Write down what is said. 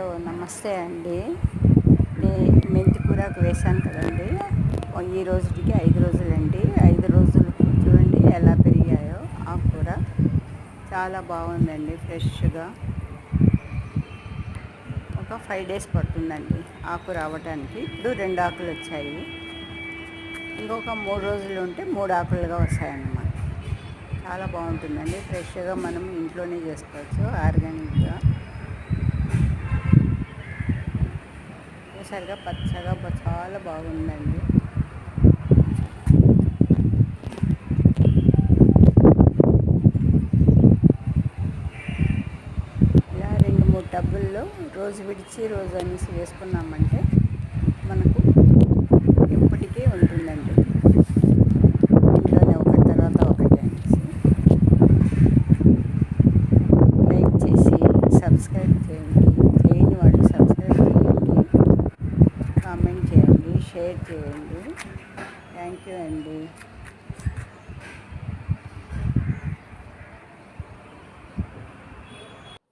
Hello నమస్తే అండి. మెంతి కూరకు వేశాను కదండి. ఈ రోజుకి 5 రోజులండి. 5 రోజులు చూడండి ఎలా పెరిగాయో. ఆకుకూర చాలా బాగుందండి, ఫ్రెష్గా. ఒక 5 డేస్ పడుతుందండి ఆకు రావడానికి. ఇప్పుడు 2 ఆకులు వచ్చాయి. ఇంకొక 3 రోజులు ఉంటే 3 ఆకులుగా వస్తాయన్నమాట. చాలా బాగుంటుందండి, ఫ్రెష్గా మనం ఇంట్లోనే చేసుకోవచ్చు, ఆర్గానిక్గా. చూసారుగా పచ్చగా చాలా బాగుందండి. ఇలా 2-3 టబ్బుల్లో రోజు విడిచి రోజు అనేసి వేసుకున్నామంటే మనకు ఎప్పటికీ ఉంటుందండి. ఇంట్లోనే ఒకటి తర్వాత ఒకటి అనేసి. లైక్ చేసి సబ్స్క్రైబ్ చేయండి. చేయని వాళ్ళు సబ్స్క్రైబ్ చేయండి, కామెంట్ చేయండి, షేర్ చేయండి. థ్యాంక్ యూ అండి.